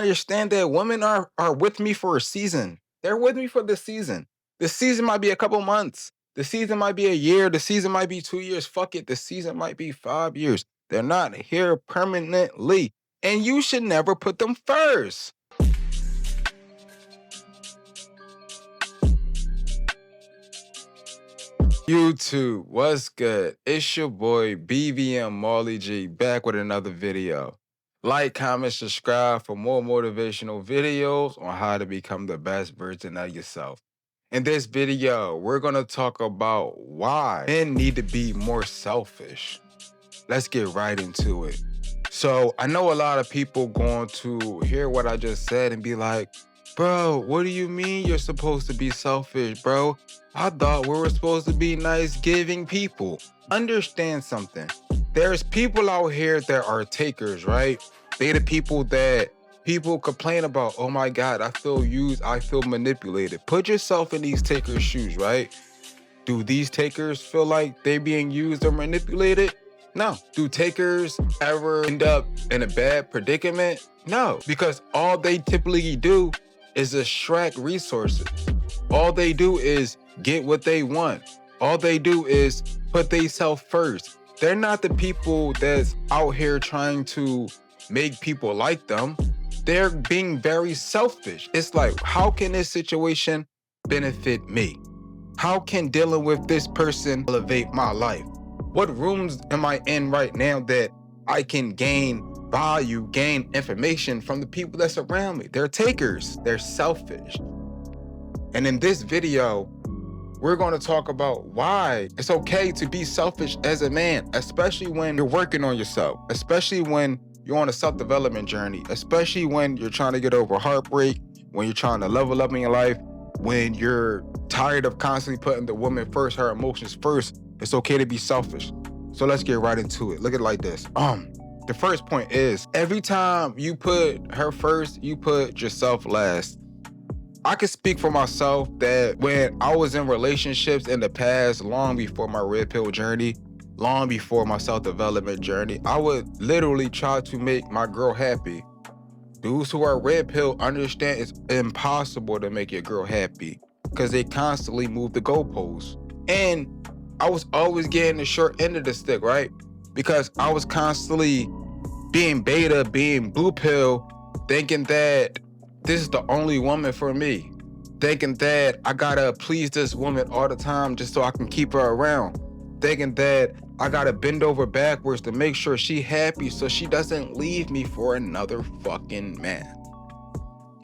understand that women are with me for a season. They're with me for the season. The season might be a couple months. The season might be a year. The season might be 2 years. Fuck it. The season might be 5 years. They're not here permanently. And you should never put them first. YouTube, what's good? It's your boy BVM Marley G back with another video. Like, comment, subscribe for more motivational videos on how to become the best version of yourself. In this video, we're gonna talk about why men need to be more selfish. Let's get right into it. So I know a lot of people going to hear what I just said and be like, bro, what do you mean you're supposed to be selfish, bro? I thought we were supposed to be nice, giving people. Understand something. There's people out here that are takers, right? They the people that people complain about. Oh my God, I feel used, I feel manipulated. Put yourself in these takers' shoes, right? Do these takers feel like they're being used or manipulated? No. Do takers ever end up in a bad predicament? No, because all they typically do is extract resources. All they do is get what they want. All they do is put themselves first. They're not the people that's out here trying to make people like them. They're being very selfish. It's like, how can this situation benefit me? How can dealing with this person elevate my life? What rooms am I in right now that I can gain value, gain information from the people that's around me? They're takers, they're selfish. And in this video, we're going to talk about why it's okay to be selfish as a man, especially when you're working on yourself, especially when you're on a self-development journey, especially when you're trying to get over heartbreak, when you're trying to level up in your life, when you're tired of constantly putting the woman first, her emotions first. It's okay to be selfish. So let's get right into it. Look at it like this. The first point is, every time you put her first, you put yourself last. I can speak for myself that when I was in relationships in the past, long before my red pill journey, long before my self-development journey, I would literally try to make my girl happy. Dudes who are red pill understand it's impossible to make your girl happy because they constantly move the goalposts. And I was always getting the short end of the stick, right? Because I was constantly being beta, being blue pill, thinking that this is the only woman for me. Thinking that I gotta please this woman all the time just so I can keep her around. Thinking that I gotta bend over backwards to make sure she's happy so she doesn't leave me for another fucking man.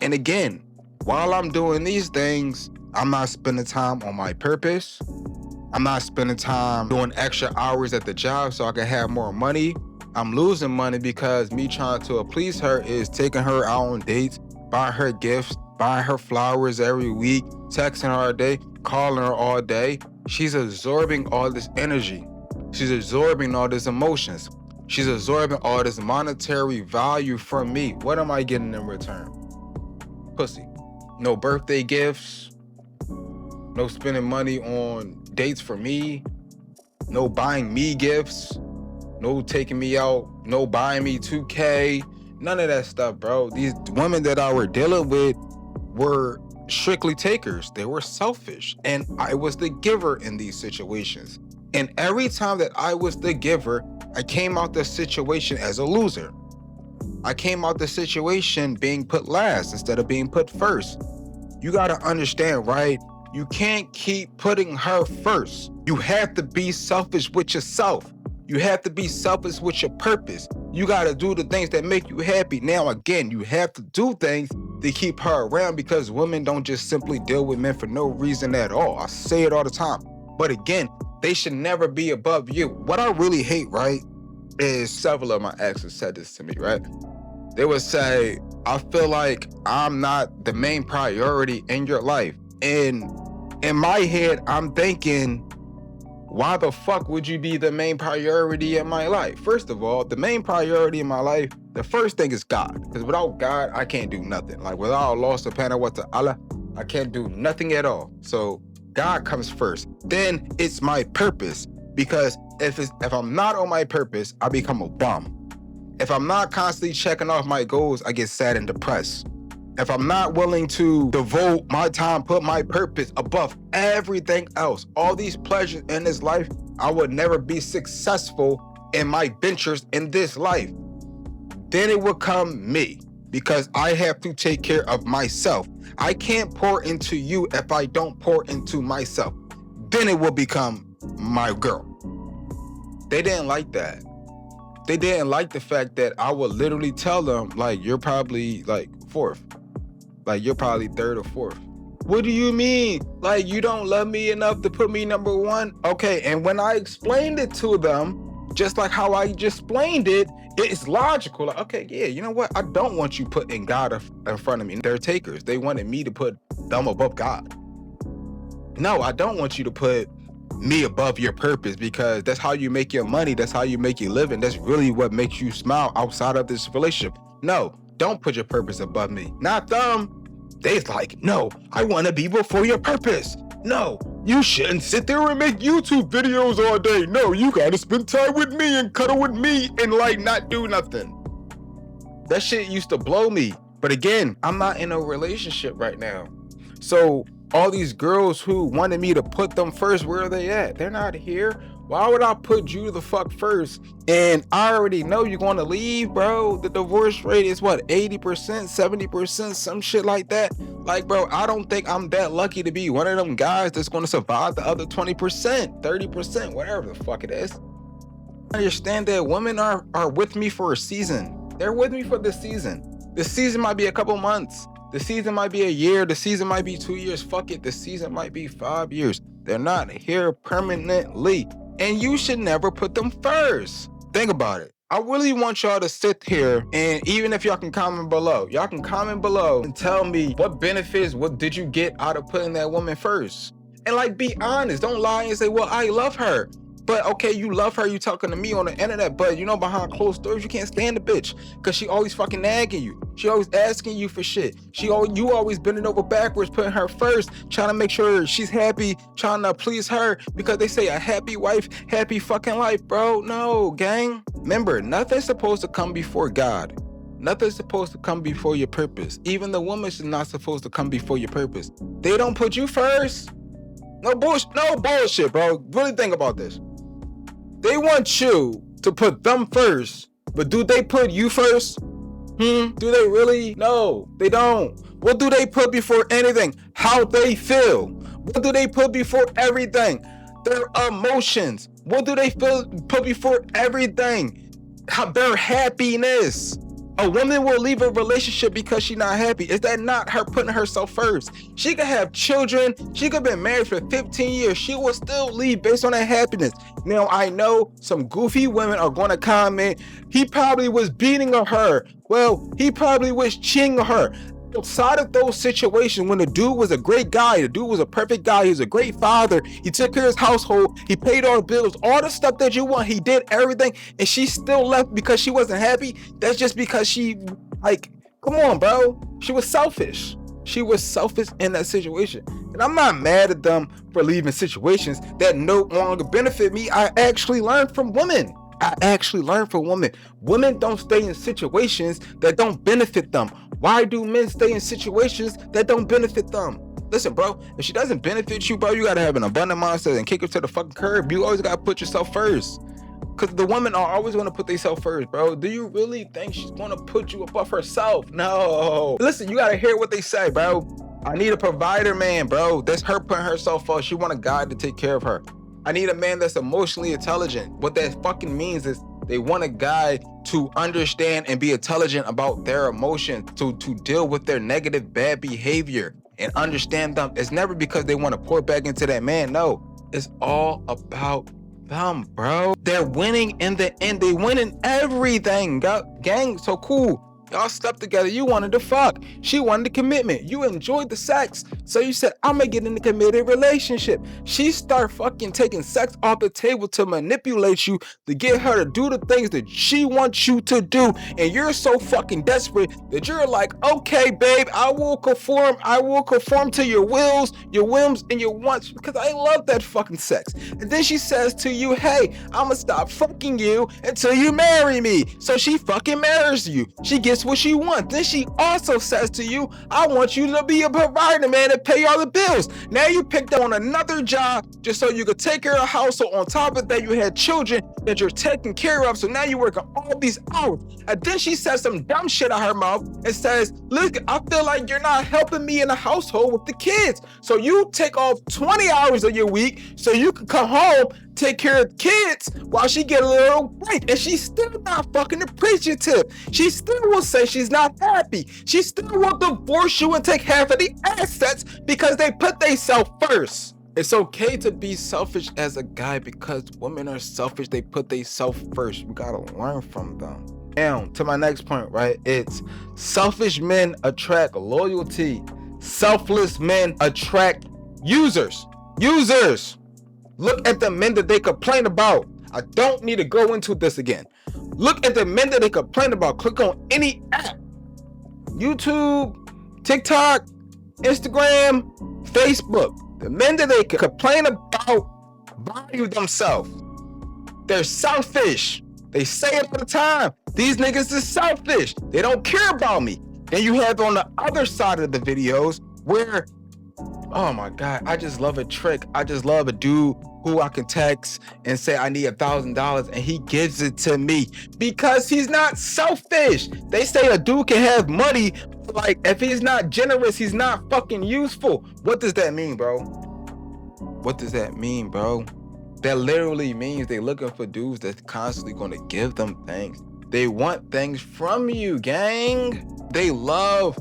And again, while I'm doing these things, I'm not spending time on my purpose. I'm not spending time doing extra hours at the job so I can have more money. I'm losing money because me trying to please her is taking her out on dates, buying her gifts, buying her flowers every week, texting her all day, calling her all day. She's absorbing all this energy. She's absorbing all these emotions. She's absorbing all this monetary value from me. What am I getting in return? Pussy. No birthday gifts. No spending money on dates for me. No buying me gifts. No taking me out. No buying me 2K. None of that stuff, bro. These women that I were dealing with were strictly takers. They were selfish. And I was the giver in these situations. And every time that I was the giver, I came out the situation as a loser. I came out the situation being put last instead of being put first. You gotta understand, right? You can't keep putting her first. You have to be selfish with yourself. You have to be selfish with your purpose. You gotta do the things that make you happy. Now, again, you have to do things to keep her around because women don't just simply deal with men for no reason at all. I say it all the time. But again, they should never be above you. What I really hate, right, is several of my exes said this to me, right? They would say, I feel like I'm not the main priority in your life. And in my head, I'm thinking, why the fuck would you be the main priority in my life? First of all, the main priority in my life, the first thing is God. Because without God, I can't do nothing. Like without Allah subhanahu wa ta'ala, I can't do nothing at all. So God comes first. Then it's my purpose. Because if I'm not on my purpose, I become a bum. If I'm not constantly checking off my goals, I get sad and depressed. If I'm not willing to devote my time, put my purpose above everything else, all these pleasures in this life, I would never be successful in my ventures in this life. Then it will come me, because I have to take care of myself. I can't pour into you if I don't pour into myself. Then it will become my girl. They didn't like that. They didn't like the fact that I would literally tell them, like, you're probably like fourth. Like, you're probably third or fourth. What do you mean? Like, you don't love me enough to put me number one? Okay, and when I explained it to them, just like how I just explained it, it's logical. Like, okay, yeah, you know what? I don't want you putting God in front of me. They're takers. They wanted me to put them above God. No, I don't want you to put me above your purpose, because that's how you make your money. That's how you make your living. That's really what makes you smile outside of this relationship. No, don't put your purpose above me. Not them. They's like, no, I want to be before your purpose. No, you shouldn't sit there and make YouTube videos all day. No, you got to spend time with me and cuddle with me and like not do nothing. That shit used to blow me. But again, I'm not in a relationship right now. So all these girls who wanted me to put them first, where are they at? They're not here. Why would I put you the fuck first? And I already know you're going to leave, bro. The divorce rate is what, 80%, 70%, some shit like that. Like, bro, I don't think I'm that lucky to be one of them guys that's going to survive the other 20%, 30%, whatever the fuck it is. I understand that women are with me for a season. They're with me for the season. The season might be a couple months. The season might be a year. The season might be 2 years. Fuck it. The season might be 5 years. They're not here permanently. And you should never put them first. Think about it. I really want y'all to sit here, and even if y'all can comment below, and tell me what benefits, what did you get out of putting that woman first? And like, be honest. Don't lie and say, well, I love her. But okay, you love her, you talking to me on the internet, but you know behind closed doors, you can't stand the bitch. Cause she always fucking nagging you. She always asking you for shit. You always bending over backwards, putting her first, trying to make sure she's happy, trying to please her, because they say a happy wife, happy fucking life, bro. No, gang. Remember, nothing's supposed to come before God. Nothing's supposed to come before your purpose. Even the woman is not supposed to come before your purpose. They don't put you first. No bullshit, bro. Really think about this. They want you to put them first, but do they put you first? Do they really? No, they don't. What do they put before anything? How they feel. What do they put before everything? Their emotions. What do they put before everything? Their happiness. A woman will leave a relationship because she's not happy. Is that not her putting herself first? She could have children. She could have been married for 15 years. She will still leave based on her happiness. Now, I know some goofy women are going to comment, he probably was beating her. Well, he probably was cheating on her. Outside of those situations, when the dude was a great guy, the dude was a perfect guy, he was a great father, he took care of his household, he paid all the bills, all the stuff that you want, he did everything, and she still left because she wasn't happy. That's just because she, like, come on, bro. She was selfish. She was selfish in that situation. And I'm not mad at them for leaving situations that no longer benefit me. I actually learned from women. Women don't stay in situations that don't benefit them. Why do men stay in situations that don't benefit them? Listen, bro, if she doesn't benefit you, bro, you gotta have an abundant mindset and kick her to the fucking curb. You always gotta put yourself first. Because the women are always going to put themselves first, bro. Do you really think she's going to put you above herself? No. Listen, you got to hear what they say, bro. I need a provider man, bro. That's her putting herself first. She want a guy to take care of her. I need a man that's emotionally intelligent. What that fucking means is they want a guy to understand and be intelligent about their emotions, to deal with their negative, bad behavior and understand them. It's never because they want to pour back into that man. No, it's all about them, bro. They're winning in the end. They winning everything, gang. So cool. Y'all slept together. You wanted to fuck. She wanted the commitment. You enjoyed the sex. So you said, I'm gonna get in a committed relationship. She start fucking taking sex off the table to manipulate you, to get her to do the things that she wants you to do. And you're so fucking desperate that you're like, okay, babe, I will conform to your wills, your whims, and your wants, because I love that fucking sex. And then she says to you, hey, I'm gonna stop fucking you until you marry me. So she fucking marries you. She gets what she wants. Then she also says to you, I want you to be a provider, man, and pay all the bills. Now you picked up on another job just so you could take care of the household. On top of that, you had children that you're taking care of. So now you're working all these hours. And then she says some dumb shit out her mouth and says, look, I feel like you're not helping me in the household with the kids. So you take off 20 hours of your week so you can come home, take care of kids while she get a little break. And she's still not fucking appreciative. She still will say she's not happy. She still will divorce you and take half of the assets because they put themselves first. It's okay to be selfish as a guy because women are selfish. They put themselves first. We gotta learn from them. Now, to my next point, right? It's selfish men attract loyalty. Selfless men attract users. Users. Look at the men that they complain about. I don't need to go into this again. Look at the men that they complain about. Click on any app. YouTube, TikTok, Instagram, Facebook. The men that they complain about value themselves. They're selfish. They say it all the time. These niggas is selfish. They don't care about me. Then you have on the other side of the videos where, oh my God, I just love a trick. I just love a dude who I can text and say I need $1,000 and he gives it to me because he's not selfish. They say a dude can have money, but like if he's not generous, he's not fucking useful. What does that mean, bro? What does that mean, bro? That literally means they're looking for dudes that's constantly gonna give them things. They want things from you, gang. They love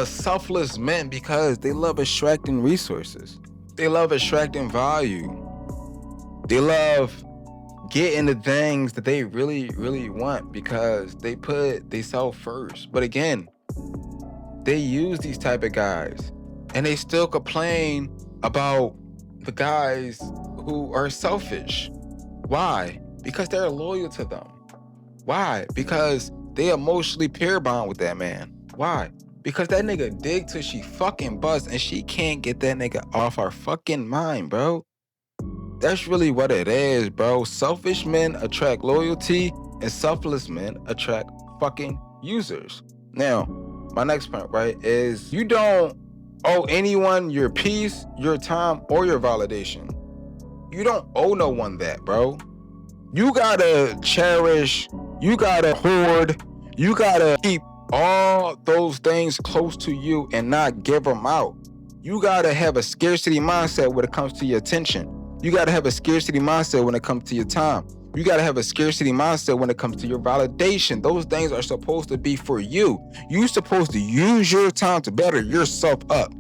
selfless men because they love extracting resources. They love extracting value. They love getting the things that they really, really want because they put themselves first. But again, they use these type of guys and they still complain about the guys who are selfish. Why? Because they're loyal to them. Why? Because they emotionally pair bond with that man. Why? Because that nigga dig till she fucking busts and she can't get that nigga off her fucking mind, bro. That's really what it is, bro. Selfish men attract loyalty and selfless men attract fucking users. Now, my next point, right, is you don't owe anyone your peace, your time, or your validation. You don't owe no one that, bro. You gotta cherish, you gotta hoard, you gotta keep all those things close to you and not give them out. You gotta have a scarcity mindset when it comes to your attention. You gotta have a scarcity mindset when it comes to your time. You gotta have a scarcity mindset when it comes to your validation. Those things are supposed to be for you. You're supposed to use your time to better yourself up.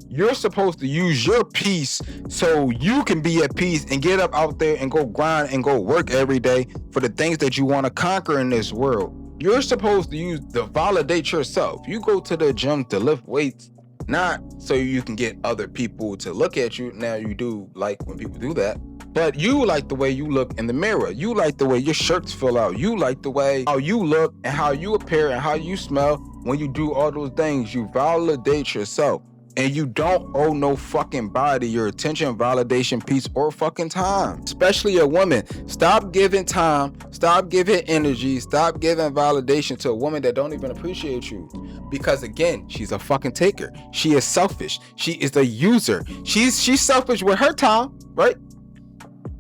You're supposed to use your peace so you can be at peace and get up out there and go grind and go work every day for the things that you want to conquer in this world. You're supposed to validate yourself. You go to the gym to lift weights, not so you can get other people to look at you. Now you do like when people do that, but you like the way you look in the mirror. You like the way your shirts fill out. You like the way how you look and how you appear and how you smell when you do all those things. You validate yourself. And you don't owe no fucking body your attention, validation, peace, or fucking time. Especially a woman. Stop giving time, stop giving energy, stop giving validation to a woman that don't even appreciate you. Because again, she's a fucking taker. She is selfish. She is a user. She's selfish with her time, right?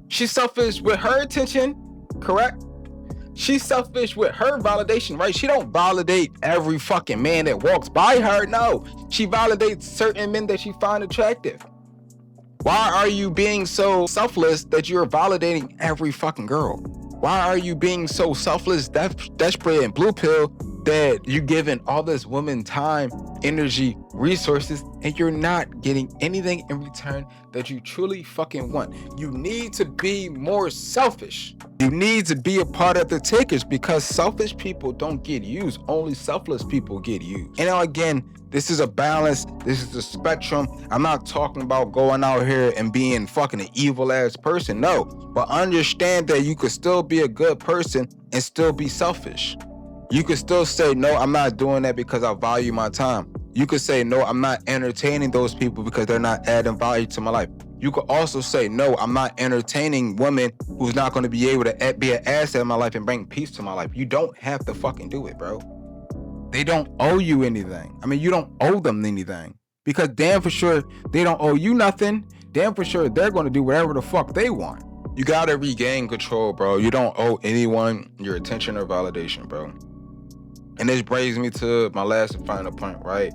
She's selfish with her attention, correct? She's selfish with her validation, right? She don't validate every fucking man that walks by her. No, she validates certain men that she finds attractive. Why are you being so selfless that you're validating every fucking girl? Why are you being so selfless, desperate, and blue pill that you're giving all this woman time, energy, resources, and you're not getting anything in return that you truly fucking want. You need to be more selfish. You need to be a part of the takers, because selfish people don't get used. Only selfless people get used. And now again, this is a balance. This is a spectrum. I'm not talking about going out here and being fucking an evil ass person. No, but understand that you could still be a good person and still be selfish. You could still say, no, I'm not doing that because I value my time. You could say, no, I'm not entertaining those people because they're not adding value to my life. You could also say, no, I'm not entertaining women who's not going to be able to be an asset in my life and bring peace to my life. You don't have to fucking do it, bro. They don't owe you anything. I mean, you don't owe them anything, because damn for sure they don't owe you nothing. Damn for sure they're going to do whatever the fuck they want. You got to regain control, bro. You don't owe anyone your attention or validation, bro. And this brings me to my last and final point, right?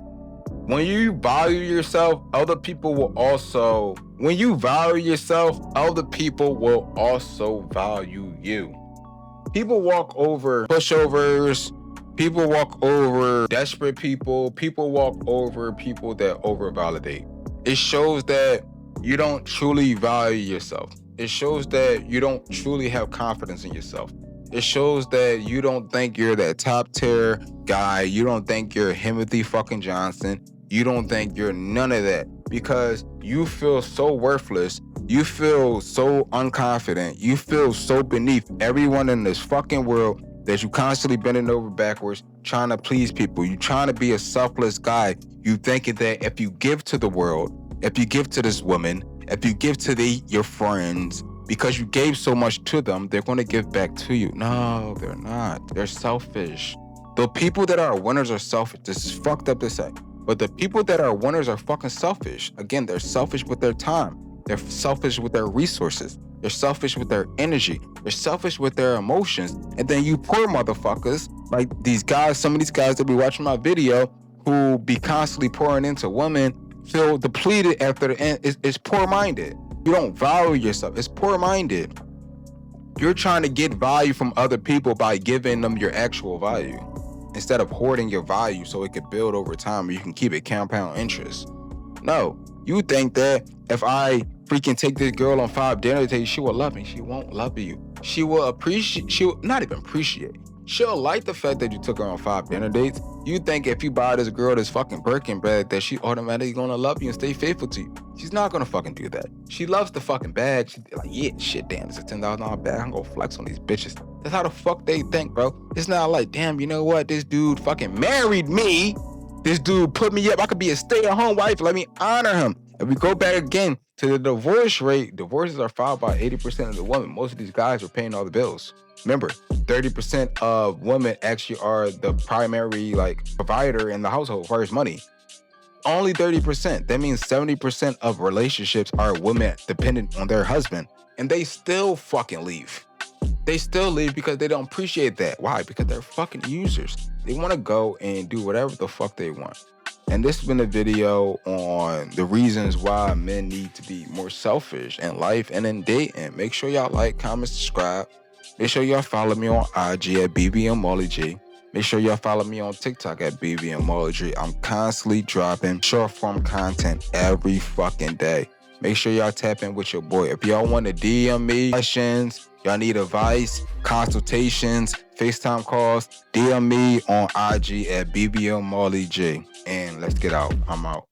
When you value yourself, other people will also, when you value yourself, other people will also value you. People walk over pushovers, people walk over desperate people, people walk over people that over-validate. It shows that you don't truly value yourself. It shows that you don't truly have confidence in yourself. It shows that you don't think you're that top tier guy. You don't think you're Timothy fucking Johnson. You don't think you're none of that, because you feel so worthless. You feel so unconfident. You feel so beneath everyone in this fucking world that you constantly bending over backwards trying to please people. You trying to be a selfless guy. You thinking that if you give to the world, if you give to this woman, if you give to your friends, because you gave so much to them, they're going to give back to you. No, they're not. They're selfish. The people that are winners are selfish. This is fucked up to say, but the people that are winners are fucking selfish. Again, they're selfish with their time. They're selfish with their resources. They're selfish with their energy. They're selfish with their emotions. And then you poor motherfuckers, like these guys, some of these guys that be watching my video, who be constantly pouring into women, feel depleted after the end. It's poor-minded. You don't value yourself. It's poor-minded. You're trying to get value from other people by giving them your actual value, instead of hoarding your value so it could build over time, or you can keep it compound interest. No, you think that if I freaking take this girl on 5 dinner dates, she will love me. She won't love you. She will appreciate, she will not even appreciate. She'll like the fact that you took her on 5 dinner dates. You think if you buy this girl this fucking Birkin bag that she automatically gonna love you and stay faithful to you. She's not gonna fucking do that. She loves the fucking bag. She's like, yeah, shit, damn, it's a $10,000 bag. I'm gonna flex on these bitches. That's how the fuck they think, bro. It's not like, damn, you know what? This dude fucking married me. This dude put me up. I could be a stay-at-home wife. Let me honor him. If we go back again to the divorce rate, divorces are filed by 80% of the women. Most of these guys are paying all the bills. Remember, 30% of women actually are the primary provider in the household as far as money. Only 30%. That means 70% of relationships are women dependent on their husband, and they still fucking leave. They still leave because they don't appreciate that. Why? Because they're fucking users. They want to go and do whatever the fuck they want. And this has been a video on the reasons why men need to be more selfish in life and in dating. Make sure y'all like, comment, subscribe. Make sure y'all follow me on IG at BBMMollyG. Make sure y'all follow me on TikTok at BBMMollyG. I'm constantly dropping short form content every fucking day. Make sure y'all tap in with your boy. If y'all want to DM me questions, y'all need advice, consultations, FaceTime calls, DM me on IG at BBMMollyG. And let's get out. I'm out.